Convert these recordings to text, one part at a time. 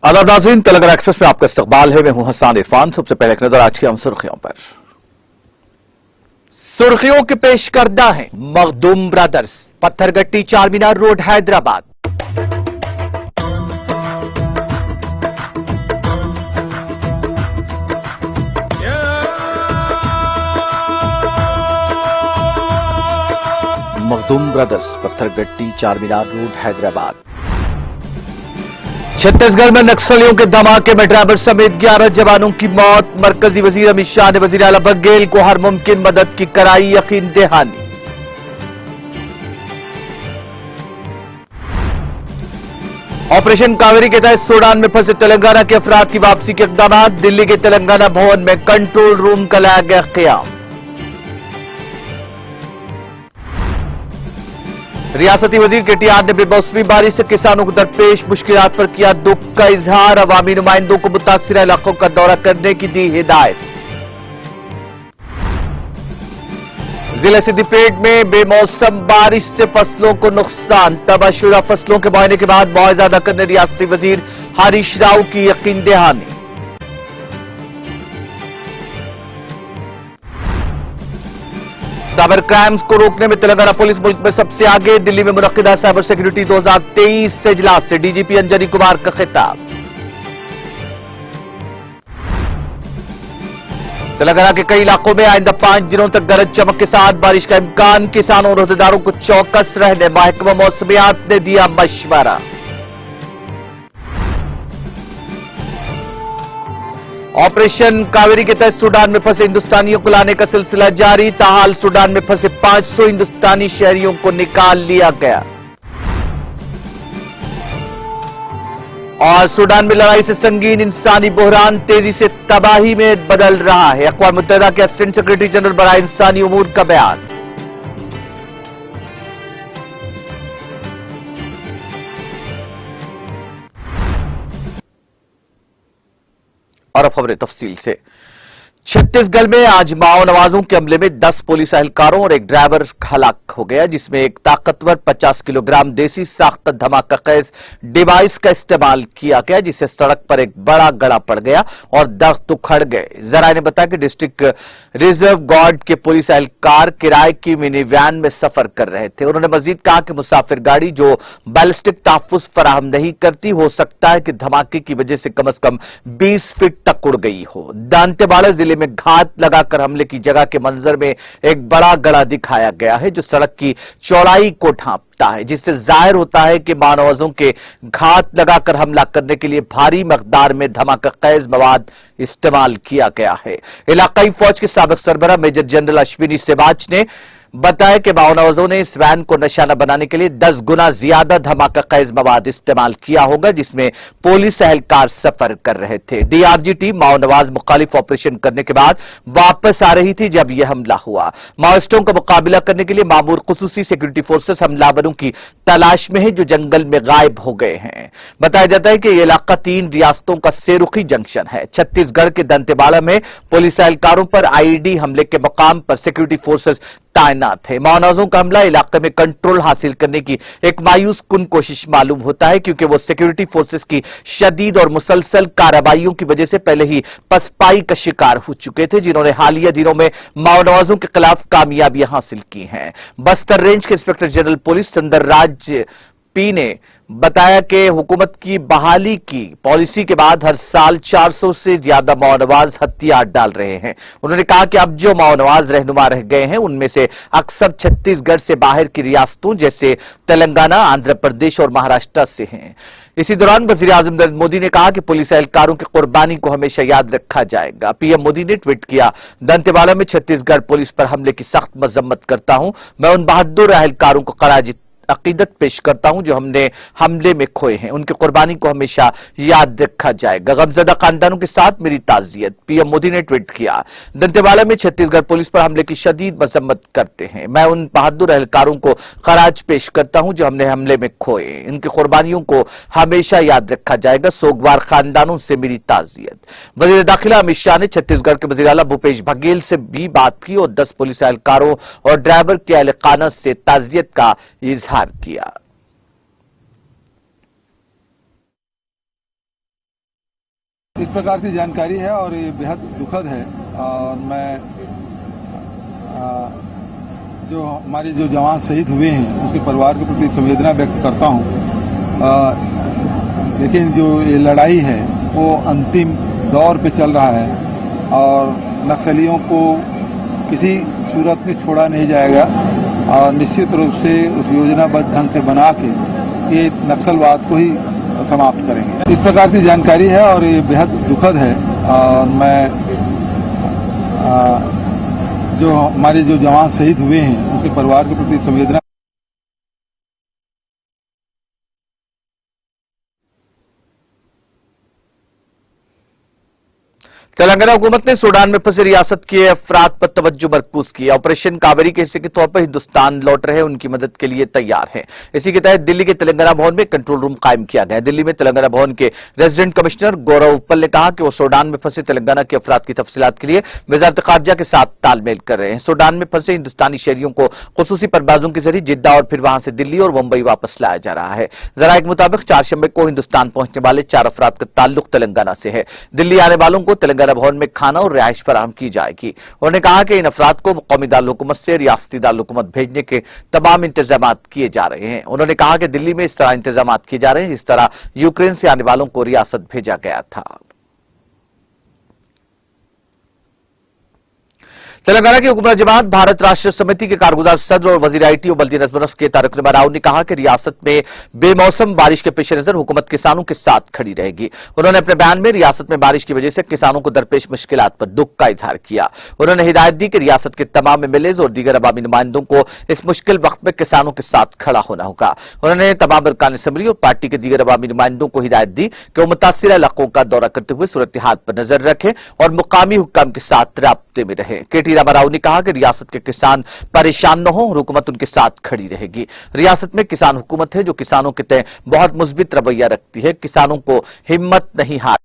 आदाब नाज़रीन, तेलंगाना एक्सप्रेस में आपका इस्तकबाल है। मैं हूं हसन इरफान। सबसे पहले एक नजर आज की हम सुर्खियों पर। सुर्खियों के पेश करदा है Makhdoom brothers, Pathergatti Charminar road Hyderabad. Makhdoom brothers, Pathergatti Charminar road Hyderabad. Chhattisgarh में नक्सलियों के धमाके में ड्राइवर समेत 11 जवानों की मौत। मरकजी वजीर अमित शाह ने वजीर आला बघेल को हर मुमकिन मदद की कराई यकीन दहानी। ऑपरेशन कावेरी के तहत सूडान में फंसे तेलंगाना के अफराद की वापसी के इक़दाम। दिल्ली के तेलंगाना भवन में कंट्रोल रूम का लाया गया क़याम। रियासती वजीर केटीआर ने बेमौसमी बारिश से किसानों को दरपेश मुश्किलात पर किया दुख का इजहार। अवामी नुमाइंदों को मुतासिर इलाकों का दौरा करने की दी हिदायत। जिले सिद्दीपेट में बेमौसम बारिश से फसलों को नुकसान। तबाहशुदा फसलों के मुआयने के बाद मुआवजा अदा करने रियासती वजीर हरीश राव की यकीन दहानी। साइबर क्राइम्स को रोकने में तेलंगाना पुलिस मुल्क में सबसे आगे। दिल्ली में मुनक्किदा साइबर सिक्योरिटी 2023 से इजलास से डीजीपी अंजनी कुमार का खिताब। तेलंगाना के कई इलाकों में आइंदा 5 दिनों तक गरज चमक के साथ बारिश का इम्कान। किसानों और अहदेदारों को चौकस रहने महकमा मौसमियात ने दिया मशवरा। ऑपरेशन कावेरी के तहत सूडान में फंसे हिंदुस्तानियों को लाने का सिलसिला जारी। ताहाल सूडान में फंसे 500 हिंदुस्तानी शहरियों को निकाल लिया गया। और सूडान में लड़ाई से संगीन इंसानी बहरान तेजी से तबाही में बदल रहा है। अक़वाम मुत्तहिदा के असिस्टेंट सेक्रेटरी जनरल बराए इंसानी उमूर का बयान। और अब खबरें तफसील से। छत्तीसगढ़ में आज माओ नवाजों के हमले में 10 पुलिस एहलकारों और एक ड्राइवर हलाक हो गया, जिसमें एक ताकतवर 50 किलोग्राम देसी साख्त धमाका खेज डिवाइस का इस्तेमाल किया गया, जिससे सड़क पर एक बड़ा गड़ा पड़ गया और दरख्त उखड़ गए। जराये ने बताया कि डिस्ट्रिक्ट रिजर्व गार्ड के पुलिस एहलकार किराए की मिनी वैन में सफर कर रहे थे। उन्होंने मजीद कहा कि मुसाफिर गाड़ी जो बैलिस्टिक तहफ्फुज़ फराहम नहीं करती, हो सकता है कि धमाके की वजह से कम 20 फीट तक उड़ गई हो। दांतेवाड़ा जिले में घात लगाकर हमले की जगह के मंजर में एक बड़ा गड़ा दिखाया गया है, जो सड़क की चौड़ाई को ढांपता है, जिससे जाहिर होता है कि मानवजों के घात लगाकर हमला करने के लिए भारी मकदार में धमाका खेज मवाद इस्तेमाल किया गया है। इलाकाई फौज के साबिक सरबराह मेजर जनरल अश्विनी सिवाच ने बताया कि माओनवाजों ने इस वैन को निशाना बनाने के लिए 10 गुना ज्यादा धमाका खेज मवाद इस्तेमाल किया होगा, जिसमें पुलिस एहलकार सफर कर रहे थे। डीआरजी टीम माओनवाज मुखालिफ ऑपरेशन करने के बाद वापस आ रही थी जब यह हमला हुआ। माओइस्टों का मुकाबला करने के लिए मामूर खुसूसी सिक्योरिटी फोर्सेस हमलावरों की तलाश में है, जो जंगल में गायब हो गए हैं। बताया जाता है कि यह इलाका 3 रियासतों का सेरुखी जंक्शन है। छत्तीसगढ़ के दंतेवाड़ा में पुलिस एहलकारों पर आईईडी हमले के मुकाम पर सिक्योरिटी फोर्सेस तैनात है। माओनवाजों का हमला इलाके में कंट्रोल हासिल करने की एक मायूस कुन कोशिश मालूम होता है, क्योंकि वो सिक्योरिटी फोर्सेस की शदीद और मुसलसल कार्रवाइयों की वजह से पहले ही पसपाई का शिकार हो चुके थे, जिन्होंने हालिया दिनों में माओनवाजों के खिलाफ कामयाबियां हासिल की हैं। बस्तर रेंज के inspector general police Sundarraj P ने बताया कि हुकूमत की बहाली की पॉलिसी के बाद हर साल 400 से ज्यादा माओनवाज हथियार डाल रहे हैं। उन्होंने कहा कि अब जो माओनवाज रहनुमा रह गए हैं, उनमें से अक्सर छत्तीसगढ़ से बाहर की रियासतों जैसे तेलंगाना, आंध्र प्रदेश और महाराष्ट्र से हैं। इसी दौरान वजीर आजम नरेंद्र मोदी ने कहा कि पुलिस एहलकारों की कुर्बानी को हमेशा याद रखा जाएगा। पीएम मोदी ने ट्वीट किया, दंतेवाड़ा में छत्तीसगढ़ पुलिस पर हमले की सख्त मजम्मत करता हूं। मैं उन बहादुर एहलकारों को खराज अकीदत पेश करता हूं जो हमने हमले में खोए हैं। उनकी कुर्बानी को हमेशा याद रखा जाएगा। गमजदा खानदानों के साथ मेरी ताजियत, पीएम मोदी ने ट्वीट किया। दंतेवाड़ा में छत्तीसगढ़ पुलिस पर हमले की शदीद मजम्मत करते हैं। मैं उन बहादुर एहलकारों को खराज पेश करता हूं जो हमने हमले में खोए। इनकी कुर्बानियों को हमेशा याद रखा जाएगा। सोगवार खानदानों से मेरी ताजियत। वजीर दाखिला अमित शाह ने छत्तीसगढ़ के वजीर आला भूपेश बघेल से भी बात की और 10 पुलिस एहलकारों और ड्राइवर के अहलकाना से ताजियत का इजहार किया। इस प्रकार की जानकारी है और ये बेहद दुखद है। और मैं जो हमारे जो जवान शहीद हुए हैं उसके परिवार के प्रति संवेदना व्यक्त करता हूं। लेकिन जो ये लड़ाई है वो अंतिम दौर पे चल रहा है और नक्सलियों को किसी सूरत में छोड़ा नहीं जाएगा और निश्चित रूप से उस योजनाबद्ध ढंग से बना के ये नक्सलवाद को ही समाप्त करेंगे। इस प्रकार की जानकारी है और ये बेहद दुखद है। और मैं जो हमारे जो जवान शहीद हुए हैं उसके परिवार के प्रति संवेदना। तेलंगाना हुकूमत ने सूडान में फंसे रियासत के अफराद पर तवज्जो मरकूज की। ऑपरेशन कावेरी के हिस्से के तौर पर हिंदुस्तान लौट रहे उनकी मदद के लिए तैयार है। इसी के तहत दिल्ली के तेलंगाना भवन में कंट्रोल रूम कायम किया गया है। दिल्ली में तेलंगाना भवन के रेजिडेंट कमिश्नर गौरव उप्पल ने कहा कि वो सूडान में फंसे तेलंगाना के अफराद की तफसीलात के लिए वजारत खारजा के साथ तालमेल कर रहे हैं। सूडान में फंसे हिंदुस्तानी शहरियों को खुसूसी परवाजों के जरिए जिद्दा और फिर वहां से दिल्ली और मुंबई वापस लाया जा रहा है। जराये के मुताबिक 4 शंबे को हिंदुस्तान पहुंचने वाले 4 अफराद का ताल्लुक तेलंगाना से है। दिल्ली आने वालों को तेलंगाना भवन में खाना और रिहाइश फराहम की जाएगी। उन्होंने कहा कि इन अफराद को कौमी दारुल-हुकूमत से रियासती दारुल-हुकूमत भेजने के तमाम इंतजाम किए जा रहे हैं। उन्होंने कहा कि दिल्ली में इस तरह इंतजाम किए जा रहे हैं जिस तरह यूक्रेन से आने वालों को रियासत भेजा गया था। तेलंगाना की हुकूमत जमात भारत राष्ट्र समिति के कारगुजार सदर और वजीर आईटी और बल्दी नज़्म नस्क के तारिक रमा राव ने कहा कि रियासत में बेमौसम बारिश के पेश नजर हुकूमत किसानों के साथ खड़ी रहेगी। उन्होंने अपने बयान में रियासत में बारिश की वजह से किसानों को दरपेश मुश्किलात पर दुख का इजहार किया। उन्होंने हिदायत दी कि रियासत के तमाम एमएलएज और दीगर अवामी नुमाइंदों को इस मुश्किल वक्त में किसानों के साथ खड़ा होना होगा। उन्होंने तमाम अरकान असम्बली और पार्टी के दीगर अवामी नुमाइंदों को हिदायत दी कि वो मुतासिर इलाकों का दौरा करते हुए सूरत हाल पर नजर रखें और मुकामी हुक्काम के साथ राब्ते में रहें। केटी रामाराव ने कहा कि रियासत के किसान परेशान न हो, हुकूमत उनके साथ खड़ी रहेगी। रियासत में किसान हुकूमत है जो किसानों के तय बहुत मुस्बित रवैया रखती है, किसानों को हिम्मत नहीं हार।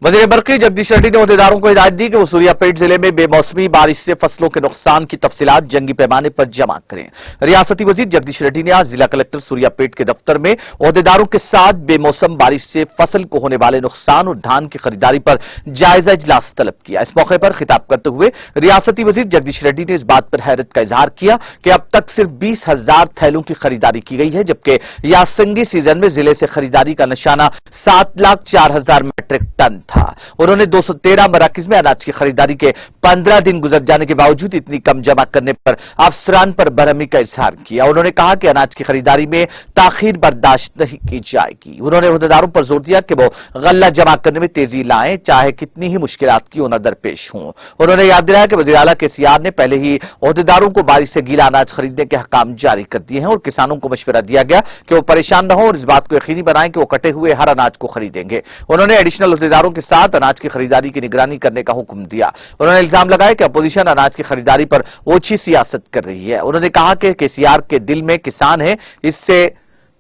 वजीर बरकी जगदीश रेड्डी ने अहदेदारों को हिदायत दी कि वो सूर्यापेट जिले में बेमौसमी बारिश से फसलों के नुकसान की तफसीलात जंगी पैमाने पर जमा करें। रियासती वजीर जगदीश रेड्डी ने आज जिला कलेक्टर सूर्यापेट के दफ्तर में अहदेदारों के साथ बेमौसम बारिश से फसल को होने वाले नुकसान और धान की खरीदारी पर जायजा इजलास तलब किया। इस मौके पर खिताब करते हुए रियासती वजीर जगदीश रेड्डी ने इस बात पर हैरत का इजहार किया कि अब तक सिर्फ 20,000 थैलों की खरीदारी की गई है, जबकि यासंगी सीजन में जिले से खरीदारी का निशाना 7,04,000 मीट्रिक टन था। उन्होंने 213 मराकिज में अनाज की खरीदारी के 15 दिन गुजर जाने के बावजूद इतनी कम जमा करने पर अफसरान पर बरहमी का इजहार किया। उन्होंने कहा कि अनाज की खरीदारी में ताखीर बर्दाश्त नहीं की जाएगी। उन्होंने अहदेदारों पर जोर दिया कि वो गल्ला जमा करने में तेजी लाएं, चाहे कितनी ही मुश्किलात क्यों न दरपेश हों। उन्होंने याद दिलाया कि वज़ीर आला केसीआर ने पहले ही अहदेदारों को बारिश से गीला अनाज खरीदने के हकाम जारी कर दिए हैं और किसानों को मशवरा दिया गया कि वो परेशान न हो और इस बात को यकीनी बनाएं कि वो कटे हुए हर अनाज को खरीदेंगे। उन्होंने एडिशनल अहदेदारों के साथ अनाज की खरीदारी की निगरानी करने का हुक्म दिया। उन्होंने इल्जाम लगाया कि अपोजिशन अनाज की खरीदारी पर ओछी सियासत कर रही है। उन्होंने कहा कि केसीआर के दिल में किसान है, इससे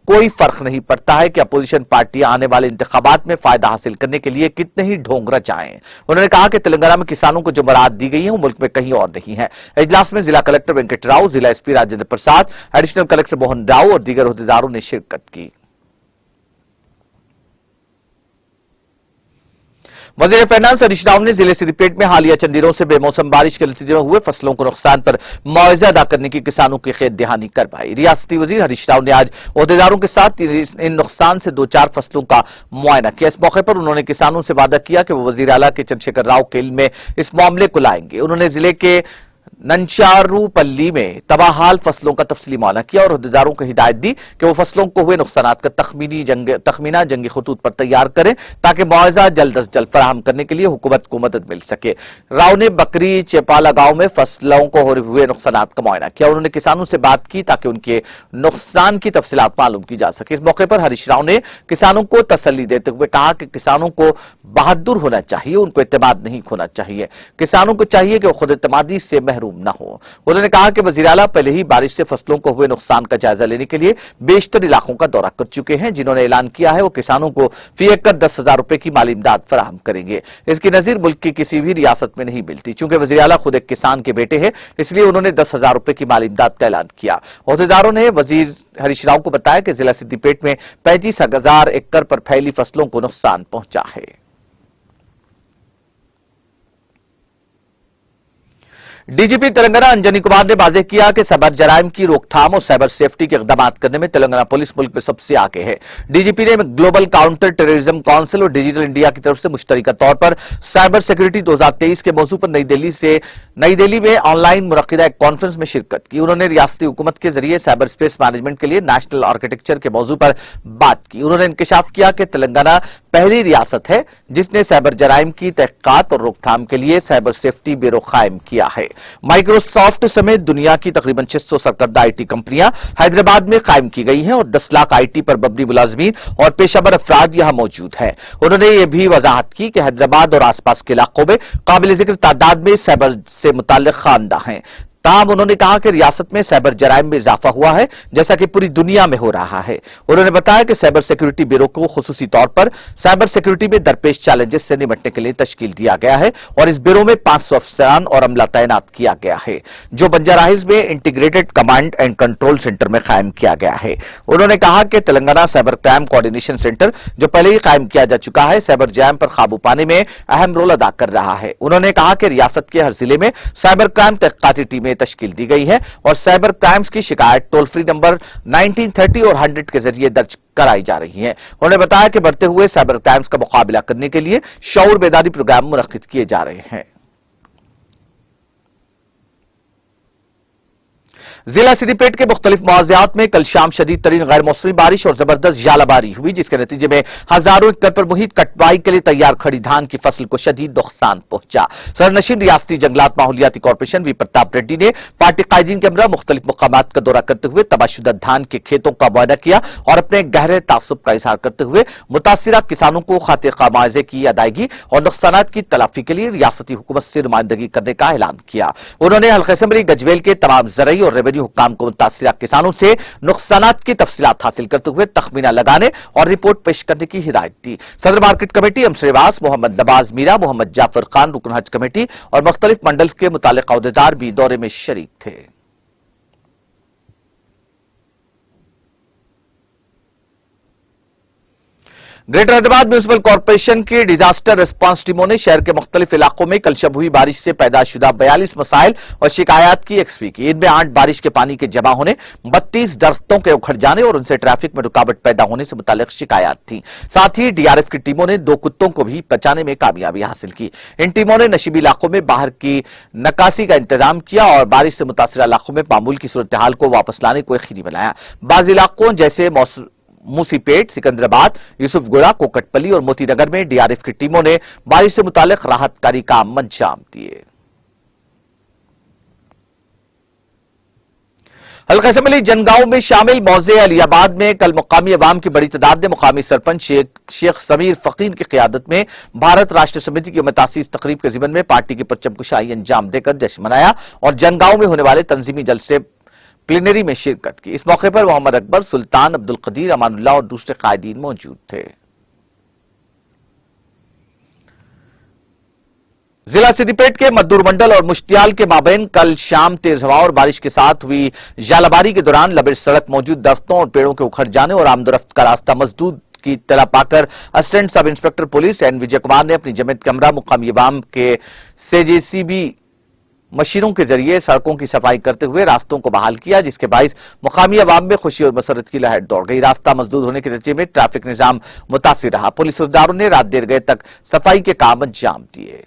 कोई फर्क नहीं पड़ता है कि अपोजिशन पार्टियां आने वाले इंतखाबात में फायदा हासिल करने के लिए कितने ही ढोंग रचाएं। उन्होंने कहा कि तेलंगाना में किसानों को जो मराद दी गई है वो मुल्क में कहीं और नहीं है। इजलास में जिला कलेक्टर वेंकट राव, जिला SP Rajendra Prasad, additional collector Mohan Rao और दीगर अहदेदारों ने शिरकत की। वजीर फाइनेंस हरीश राव ने जिले सिद्दीपेट में हालिया चंद दिनों से बेमौसम बारिश के नतीजे में हुए फसलों को नुकसान पर मुआवजा अदा करने की किसानों की खैर दहानी करवाई। रियासती वजीर हरीश राव ने आज अहदेदारों के साथ इन नुकसान से 2-4 फसलों का मुआयना किया। इस मौके पर उन्होंने किसानों से वादा किया कि वो वजीर आला के चंद्रशेखर राव के इल्म में इस मामले को लाएंगे। उन्होंने जिले के नंचारूपल्ली में तबाहाल फसलों का तफसीली मुआयना किया और अहदेदारों को हिदायत दी कि वो फसलों को हुए नुकसान का तखमीना जंगी खतूत पर तैयार करें ताकि मुआवजा जल्द अज जल्द फराहम करने के लिए हुकूमत को मदद मिल सके। राव ने बकरी चेपाला गांव में फसलों को हुए नुकसान का मुआयना किया। उन्होंने किसानों से बात की ताकि उनके नुकसान की तफसीलात मालूम की जा सके। इस मौके पर हरीश राव ने किसानों को तसल्ली देते हुए कहा कि किसानों को बहादुर होना चाहिए, उनको एतमाद नहीं खोना चाहिए। किसानों को चाहिए कि वो खुद एतमादी से महरूम न हो। उन्होंने कहा कि वज़ीर आला पहले ही बारिश से फसलों को हुए नुकसान का जायजा लेने के लिए बेशतर इलाकों का दौरा कर चुके हैं। जिन्होंने ऐलान किया है वो किसानों को फी एकड़ 10,000 रुपए की माली इमदाद फराहम करेंगे। इसकी नजीर मुल्क की किसी भी रियासत में नहीं मिलती। चूंकि वज़ीर आला खुद एक किसान के बेटे हैं, इसलिए उन्होंने 10,000 रुपए की माली इमदाद का ऐलान किया। अहदेदारों ने वजीर हरीश राव को बताया कि जिला सिद्दीपेट में 35,000 एकड़ पर फैली फसलों को नुकसान पहुंचा है। डीजीपी तेलंगाना अंजनी कुमार ने वाज़ेह किया कि साइबर जराइम की रोकथाम और साइबर सेफ्टी के इक़दाम करने में तेलंगाना पुलिस मुल्क में सबसे आगे है। डीजीपी ने ग्लोबल काउंटर टेररिज्म काउंसिल और डिजिटल इंडिया की तरफ से मुश्तरका तौर पर साइबर सिक्योरिटी 2023 के मौजू पर नई दिल्ली में ऑनलाइन मुनक्किदा एक कॉन्फ्रेंस में शिरकत की। उन्होंने रियासती हुकूमत के जरिए साइबर स्पेस मैनेजमेंट के लिए नेशनल आर्किटेक्चर के मौजू पर बात की। उन्होंने इंकशाफ किया कि तेलंगाना पहली रियासत है जिसने साइबर जराइम की तहकीकात और रोकथाम के लिए साइबर सेफ्टी ब्यूरो कायम किया है। माइक्रोसॉफ्ट समेत दुनिया की तकरीबन 600 सरकर्दा आईटी कंपनियां हैदराबाद में कायम की गई हैं और 10 लाख आईटी पर मबनी मुलाजमीन और पेशावर अफराद यहां मौजूद हैं। उन्होंने यह भी वजाहत की कि हैदराबाद और आसपास के इलाकों में काबिल जिक्र तादाद में साइबर से मुताल्लिक खानदा हैं। ताहम उन्होंने कहा कि रियासत में साइबर जराइम में इजाफा हुआ है, जैसा कि पूरी दुनिया में हो रहा है। उन्होंने बताया कि साइबर सिक्योरिटी ब्यूरो को खुसूसी तौर पर साइबर सिक्योरिटी में दरपेश चैलेंजेस से निपटने के लिए तश्कील दिया गया है और इस ब्यूरो में 500 अफसरान और अमला तैनात किया गया है, जो बंजारा हिल्स में integrated command and control centre में कायम किया गया है। उन्होंने कहा कि Telangana cyber crime coordination centre, जो पहले ही कायम किया जा चुका है, साइबर जराइम पर काबू पाने में अहम रोल अदा कर रहा है। उन्होंने कहा कि रियासत के हर जिले में साइबर क्राइम तहकीकाती टीमें तश्कील दी गई है और साइबर क्राइम्स की शिकायत टोल फ्री नंबर 1930 और 100 के जरिए दर्ज कराई जा रही है। उन्होंने बताया कि बढ़ते हुए साइबर क्राइम्स का मुकाबला करने के लिए शऊर बेदारी प्रोग्राम मुनक्किद किए जा रहे हैं। जिला सिद्दीपेट के मुख्तलिफ मौज़ियात में कल शाम शदीद तरीन गैर मौसमी बारिश और जबरदस्त जालाबारी हुई, जिसके नतीजे में हजारों एकड़ पर मुहित कटवाई के लिए तैयार खड़ी धान की फसल को शदीद नुकसान पहुंचा। सरनशीन रियासती जंगलात माहौलियाती कॉर्पोरेशन वी प्रताप रेड्डी ने पार्टी कायदीन के हमरा मुख्तलिफ मुकामात का दौरा करते हुए तबाहशुदा धान के खेतों का मुआयना किया और अपने गहरे तासुब का इजहार करते हुए मुतासिरा किसानों को खातिर मुआवजे की अदायगी और नुकसानात की तलाफी के लिए रियासती हुकूमत से नुमाइंदगी करने का ऐलान किया। उन्होंने हल्का असेंबली गजवेल के तमाम ज़रई और रेवेन्यू हुक्काम को मुतासिरा किसानों से नुकसानात की तफसीलात हासिल करते हुए तखमीना लगाने और रिपोर्ट पेश करने की हिदायत दी। सदर मार्केट कमेटी अमशरेवास, मोहम्मद नवाज मीरा, मोहम्मद जाफर खान, रुकन हज कमेटी और मुख्तलिफ मंडल के मुतालिक अहदेदार भी दौरे में शरीक थे। ग्रेटर हैदराबाद म्यूनिसिपल कॉर्पोरेशन की डिजास्टर रिस्पांस टीमों ने शहर के मुख्तलिफ इलाकों में कल शब हुई बारिश से पैदा शुदा 42 मसाइल और शिकायत की एक्सपी की। इनमें 8 बारिश के पानी के जमा होने, 32 दरख्तों के उखड़ जाने और उनसे ट्रैफिक में रुकावट पैदा होने से मुताल्लिक शिकायत थी। साथ ही डीआरएफ की टीमों ने 2 कुत्तों को भी बचाने में कामयाबी हासिल की। इन टीमों ने नशीबी इलाकों में बाहर की नकासी का इंतजाम किया और बारिश से मुतासिर इलाकों में मामूल की सूरत हाल को वापस लाने को यकीनी बनाया। बाज़ इलाकों जैसे मूसीपेट, सिकंदराबाद, यूसुफगुड़ा, कोकटपल्ली और मोतीनगर में डीआरएफ की टीमों ने बारिश से मुताल्लिक राहतकारी काम अंजाम दिए। हल्का असेंबली जनगांव में शामिल मौजे अलियाबाद में कल मुकामी अवाम की बड़ी तादाद ने मुकामी सरपंच शेख समीर फकीर की क़ियादत में भारत राष्ट्र समिति की तासीस तकरीब के ज़िमन में पार्टी की परचम कुशाई अंजाम देकर जश्न मनाया और जनगांव में होने वाले तंजीमी जलसे प्लेनरी में शिरकत की। इस मौके पर मोहम्मद अकबर, सुल्तान, अब्दुल कदीर, अमानुल्लाह और दूसरे कायदीन मौजूद थे। जिला सिद्दीपेट के मद्दूर मंडल और मुश्तियाल के माबैन कल शाम तेज हवा और बारिश के साथ हुई जालाबारी के दौरान लबेज सड़क मौजूद दरख्तों और पेड़ों के उखड़ जाने और आमदोरफ्त का रास्ता मसदूद की तला पाकर assistant sub inspector police N Vijay Kumar ने अपनी जमेत कमरा मुकामी अवाम के जेसीबी मशीनों के जरिए सड़कों की सफाई करते हुए रास्तों को बहाल किया, जिसके बाइस मुकामी अवाम में खुशी और मसरत की लहर दौड़ गई। रास्ता मसदूद होने के नतीजे में ट्रैफिक निजाम मुतासिर रहा। पुलिस अहदेदारों ने रात देर गए तक सफाई के काम अंजाम दिए।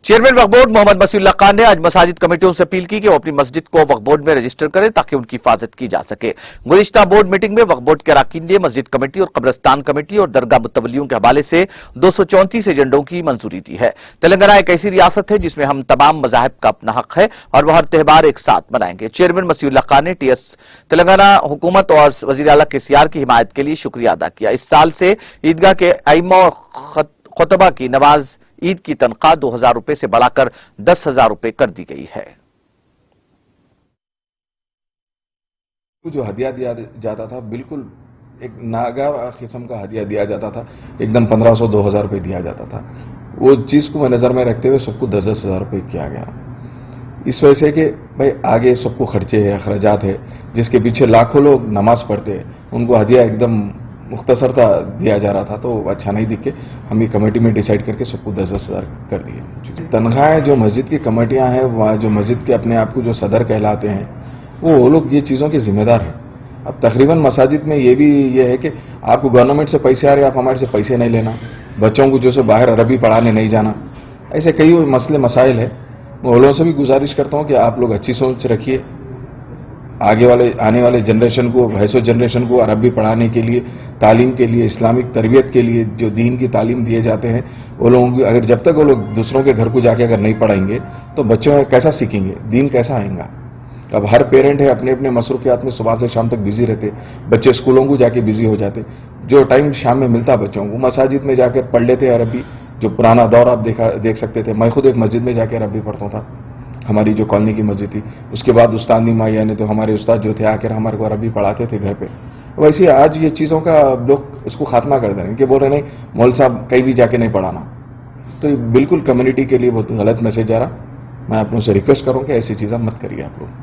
चेयरमैन वक्फ बोर्ड मोहम्मद मसीउल्लाह खान ने आज मसाजिद कमेटियों से अपील की कि वो अपनी मस्जिद को वक्फ बोर्ड में रजिस्टर करें ताकि उनकी हिफाजत की जा सके। गुज़िश्ता बोर्ड मीटिंग में वक्फ बोर्ड के अरकान ने मस्जिद कमेटी और कब्रिस्तान कमेटी और दरगाह मुतवल्लियों के हवाले से 234 एजेंडों की मंजूरी दी है। तेलंगाना एक ऐसी रियासत है जिसमें हम तमाम मज़ाहिब का अपना हक है और वह हर त्यौहार एक साथ मनाएंगे। चेयरमैन मसीउल्लाह खान ने टीएस तेलंगाना हुकूमत और वज़ीर आला केसीआर की हिमायत के लिए शुक्रिया अदा किया। इस साल से ईदगाह के आइमा और खुतबा की नमाज ईद की तनख्वाह 2000 रुपए से बढ़ाकर 10,000 रुपए कर दी गई है। जो हदिया दिया जाता था बिल्कुल एक नागा किस्म का हदिया दिया जाता था, एकदम 1500-2000 रुपए दिया जाता था। वो चीज को नजर में रखते हुए सबको 10-10 हजार रुपए किया गया। इस वजह से कि भाई आगे सबको खर्चे है, अखराजात है, जिसके पीछे लाखों लोग नमाज पढ़ते हैं, उनको हदिया एकदम मुख्तसर था दिया जा रहा था, तो अच्छा नहीं दिख के हम ये कमेटी में डिसाइड करके सबको 10-10 हजार कर दिए। तनख्वाहें जो मस्जिद की कमेटियां हैं, वहाँ जो मस्जिद के अपने आप को जो सदर कहलाते हैं, वो लोग ये चीज़ों के जिम्मेदार हैं। अब तकरीबन मसाजिद में ये भी ये है कि आपको गवर्नमेंट से पैसे आ रहे, आप हमारे से पैसे नहीं लेना, बच्चों को जो से बाहर अरबी पढ़ाने नहीं जाना, ऐसे कई मसले मसाइल है। मैं लोगों से भी गुजारिश करता हूँ कि आप लोग अच्छी सोच रखिए, आने वाले जनरेशन को, भैंसो जनरेशन को अरबी पढ़ाने के लिए, तालीम के लिए, इस्लामिक तरबियत के लिए जो दीन की तालीम दिए जाते हैं, वो लोगों की अगर जब तक वो लोग दूसरों के घर को जाके अगर नहीं पढ़ाएंगे तो बच्चों कैसा सीखेंगे, दीन कैसा आएगा। अब हर पेरेंट है अपने अपने मसरूफियात में सुबह से शाम तक बिजी रहते, बच्चे स्कूलों को जाके बिजी हो जाते, जो टाइम शाम में मिलता बच्चों को मसाजिद में जाकर पढ़ लेते अरबी। जो पुराना दौर आप देख सकते थे, मैं खुद एक मस्जिद में जाकर अरबी पढ़ता था, हमारी जो कॉलोनी की मस्जिद थी। उसके बाद उस्ताद माया ने तो हमारे उस्ताद जो थे आकर हमारे को अरबी पढ़ाते थे घर पे। वैसे आज ये चीज़ों का लोग उसको खात्मा कर दें कि बोल रहे नहीं मौल साहब कहीं भी जाके नहीं पढ़ाना, तो ये बिल्कुल कम्युनिटी के लिए बहुत गलत मैसेज आ रहा। मैं आप लोगों से रिक्वेस्ट करूँ कि ऐसी चीज़ें मत करिए आप लोग।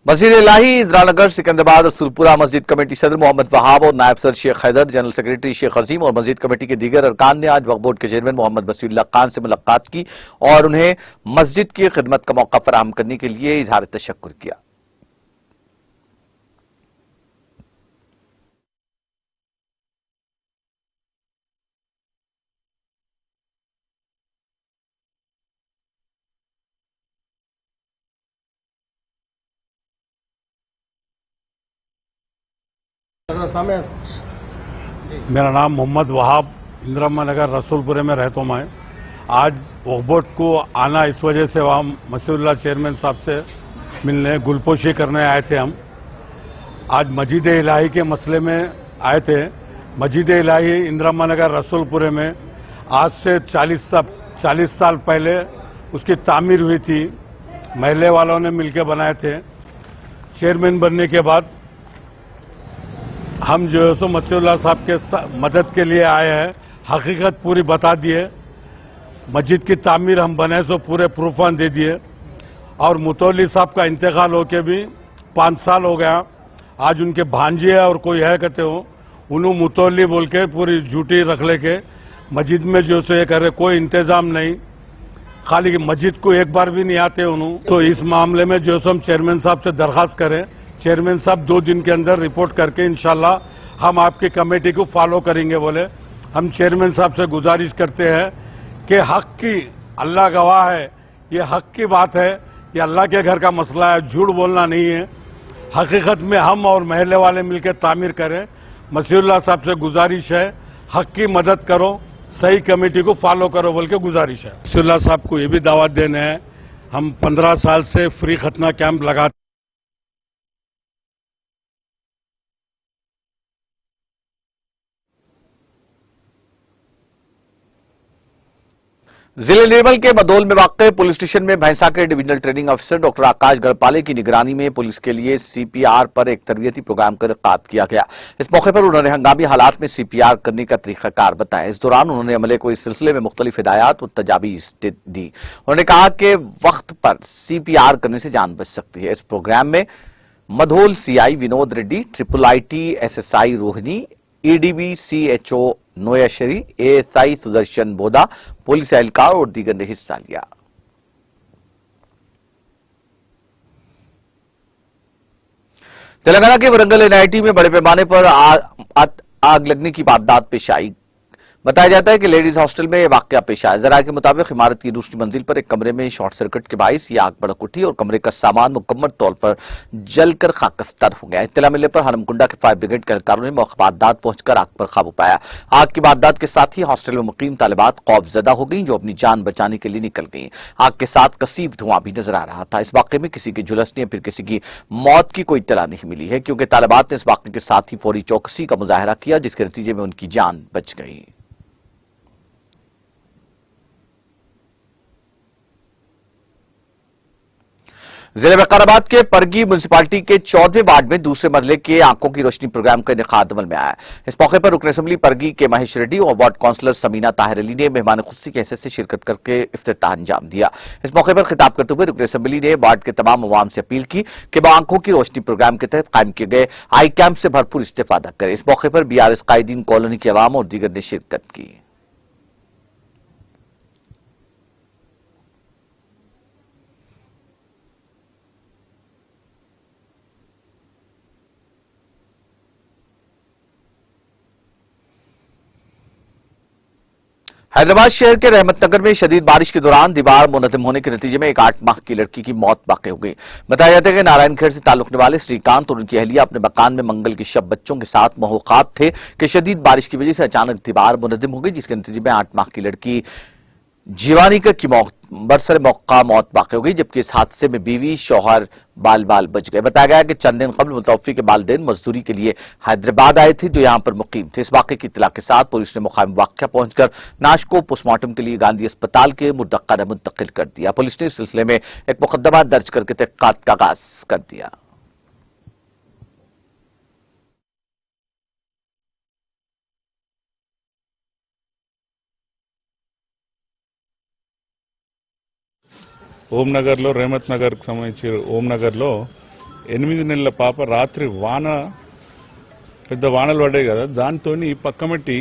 वज़ीर इलाही इंदिरानगर सिकंदराबाद और सुरपुरा मस्जिद कमेटी सदर मोहम्मद वहाब और नायब सदर शेख हैदर, जनरल सेक्रेटरी शेख अजीम और मस्जिद कमेटी के दीगर अरकान ने आज वक्फ बोर्ड के चेयरमैन मोहम्मद मसीउल्लाह खान से मुलाकात की और उन्हें मस्जिद की खिदमत का मौका फराहम करने के लिए इजहार तशक्कुर किया। मेरा नाम मोहम्मद वहाब, इंदिरा नगर रसूलपुरे में रहता हूँ मैं। आज वक्फ बोर्ड को आना इस वजह से वहाँ मसीउल्लाह चेयरमैन साहब से मिलने, गुलपोशी करने आए थे। हम आज मस्जिद इलाही के मसले में आए थे। मस्जिद इलाही इंदिरा नगर रसूलपुरे में आज से 40 साल पहले उसकी तामीर हुई थी, महल्ले वालों ने मिलकर बनाए थे। चेयरमैन बनने के बाद हम जो है सो मसीउल्लाह साहब के मदद के लिए आए हैं। हकीकत पूरी बता दिए, मस्जिद की तामीर हम बने सो पूरे प्रूफ ऑन दे दिए। और मुतौली साहब का इंतकाल होके भी 5 साल हो गया। आज उनके भांजे है और कोई है कहते हो, उन्होंने मुतौली बोल के पूरी झूठी रख लेके मस्जिद में जो सो ये करे, कोई इंतजाम नहीं, खाली मस्जिद को एक बार भी नहीं आते उन्होंने। तो इस मामले में जो सो हम चेयरमैन साहब से दरखास्त करें, चेयरमैन साहब 2 दिन के अंदर रिपोर्ट करके इंशाल्लाह हम आपकी कमेटी को फॉलो करेंगे बोले। हम चेयरमैन साहब से गुजारिश करते हैं कि हक की, अल्लाह गवाह है, ये हक की बात है, ये अल्लाह के घर का मसला है, झूठ बोलना नहीं है। हकीकत में हम और महल्ले वाले मिलकर तामीर करें। मसीउल्लाह साहब से गुजारिश है, हक की मदद करो, सही कमेटी को फॉलो करो बोल के गुजारिश है। मसीउल्लाह साहब को ये भी दावत देना है, हम 15 साल से फ्री खतना कैंप लगाते। जिले निर्मल के बदौल में वाक़ पुलिस स्टेशन में भैंसा के डिविजनल ट्रेनिंग अफसर डॉक्टर आकाश गढ़पाले की निगरानी में पुलिस के लिए सीपीआर पर एक तरबियती प्रोग्राम का इनेकाद किया गया। इस मौके पर उन्होंने हंगामी हालात में सीपीआर करने का तरीकाकार बताया। इस दौरान उन्होंने अमले को इस सिलसिले में मुख्तलिफ हिदायत और तजावीज़ दी। उन्होंने कहा कि वक्त पर सीपीआर करने से जान बच सकती है। इस प्रोग्राम में Mudhol CI Vinod Reddy, IIIT SSI रोहिणी, EDB CHO नोयाशरी, ASI सुदर्शन बोदा, पुलिस एहलकार और दीगर ने हिस्सा लिया। तेलंगाना के वरंगल NIT में बड़े पैमाने पर आग लगने की वारदात पेश आई। बताया जाता है कि लेडीज हॉस्टल में यह वाकया पेश आया। जरा के मुताबिक इमारत की दूसरी मंजिल पर एक कमरे में शॉर्ट सर्किट के बायस यह आग भड़क उठी और कमरे का सामान मुकम्मल तौर पर जलकर खाकस्तर हो गया। इत्तला मिलने पर हनमकुंडा के फायर ब्रिगेड के एहलकारों ने मौके पर वारदात पहुंचकर आग पर काबू पाया। आग की वारदात के साथ ही हॉस्टल में मुकीम तालिबात खौफजदा हो गई, जो अपनी जान बचाने के लिए निकल गई। आग के साथ कसीफ धुआं भी नजर आ रहा था। इस वाकये में किसी की झुलसने या फिर किसी की मौत की कोई इत्तला नहीं मिली है, क्योंकि तालिबात ने इस वाकये के साथ ही फौरी चौकसी का मुजाहरा किया, जिसके नतीजे में उनकी जान बच गई। जिले वकाराबाद के परगी म्युनिसिपालिटी के 14वें वार्ड में दूसरे मरले के आंखों की रोशनी प्रोग्राम का इनेकाद अमल में आया। इस मौके पर रुकन असेंबली परगी के महेश रेड्डी और वार्ड काउंसलर समीना ताहिर अली ने मेहमान खुशी की हैसियत से शिरकत करके इफ्तिताह अंजाम दिया। इस मौके पर खिताब करते हुए रुकन असेंबली ने वार्ड के तमाम अवाम से अपील की कि वह आंखों की रोशनी प्रोग्राम के तहत कायम किए गए आई कैंप से भरपूर इस्तेफादा करें। इस मौके पर BRS कायदीन कॉलोनी के अवाम और दीगर ने शिरकत की। हैदराबाद शहर के रहमत नगर में शदीद बारिश के दौरान दीवार मुनज़्ज़म होने के नतीजे में एक 8 माह की लड़की की मौत वाक़ हो गई। बताया जाता है कि नारायणखेड़ से ताल्लुक रखने वाले श्रीकांत और उनकी अहलिया अपने मकान में मंगल की शब बच्चों के साथ महोखाब थे कि शदीद बारिश की वजह से अचानक दीवार मुनज़्ज़म हो गई, जिसके नतीजे में 8 माह की लड़की जीवानी की बरसर मौका मौत वाक़ हो गई, जबकि इस हादसे में बीवी शौहर बाल बाल बच गए। बताया गया कि चंद दिन कबल मुतवफ़्फ़ी के वालिदैन मजदूरी के लिए हैदराबाद आए थे, जो यहां पर मुकीम थे। इस वाक़े की इत्तला के साथ पुलिस ने मुकाम वाक़या पहुंचकर नाश को पोस्टमार्टम के लिए गांधी अस्पताल के मुद्दक़ा मुंतकिल कर दिया। पुलिस ने इस सिलसिले में एक मुकदमा दर्ज करके तहक़ीक़ात का आगाज कर दिया। ఓంనగర్లో రేమత్ నగర్కి సంబంధించి ఓంనగర్లో 8 నెలల పాప రాత్రి పెద్ద వానలు పడ్డాయి కదా, దాంతో పక్కమట్టి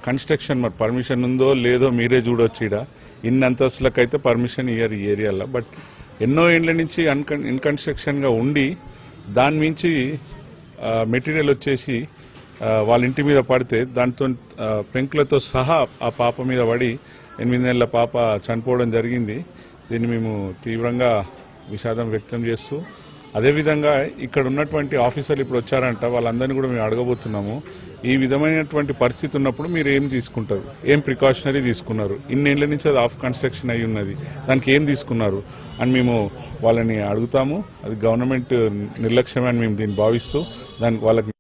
కన్స్ట్రక్షన్ మరి పర్మిషన్ ఉందో లేదో మీరే చూడొచ్చు. ఇక్కడ ఇన్ని అంతస్తులకైతే పర్మిషన్ ఇయ్యరు ఈ ఏరియాలో. బట్ ఎన్నో ఏళ్ల నుంచి ఇన్కన్స్ట్రక్షన్గా ఉండి దాని మించి మెటీరియల్ వచ్చేసి వాళ్ళ ఇంటి మీద పడితే దాంతో పెంకులతో సహా ఆ పాప మీద పడి 8 నెలల పాప చనిపోవడం జరిగింది. దీన్ని మేము తీవ్రంగా విషాదం వ్యక్తం చేస్తూ, అదేవిధంగా ఇక్కడ ఉన్నటువంటి ఆఫీసర్లు ఇప్పుడు వచ్చారంట, వాళ్ళందరినీ కూడా మేము అడగబోతున్నాము. ఈ విధమైనటువంటి పరిస్థితి ఉన్నప్పుడు మీరు ఏం తీసుకుంటారు, ఏం ప్రికాషనరీ తీసుకున్నారు, ఇన్నేళ్ల నుంచి అది ఆఫ్ కన్స్ట్రక్షన్ అయి ఉన్నది, దానికి ఏం తీసుకున్నారు అని మేము వాళ్ళని అడుగుతాము. అది గవర్నమెంట్ నిర్లక్ష్యమే అని మేము దీన్ని భావిస్తూ దానికి వాళ్ళకి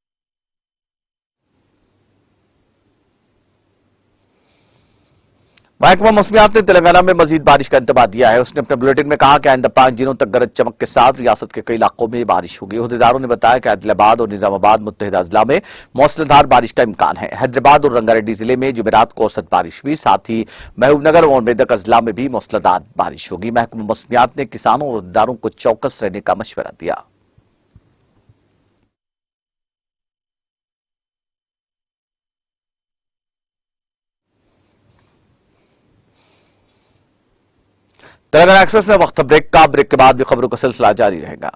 महकमा मौसमियात ने तेलंगाना में मजीद बारिश का इंतबाह दिया है। उसने अपने बुलेटिन में कहा कि आइंदा 5 दिनों तक गरज चमक के साथ रियासत के कई इलाकों में बारिश होगी। उहदेदारों ने बताया कि आदिलाबाद और निजामाबाद मुत्तहिदा जिला में मौसलाधार बारिश का इम्कान है। हैदराबाद और रंगारेड्डी जिले में जुमेरात को औसत बारिश हुई, साथ ही महबूबनगर और मेदक अजला में भी मौसलाधार बारिश होगी। महकमा मौसमियात ने किसानों और उहदेदारों को चौकस रहने का मशवरा दिया। तेलंगाना एक्सप्रेस में वक्त ब्रेक के बाद भी खबरों का सिलसिला जारी रहेगा।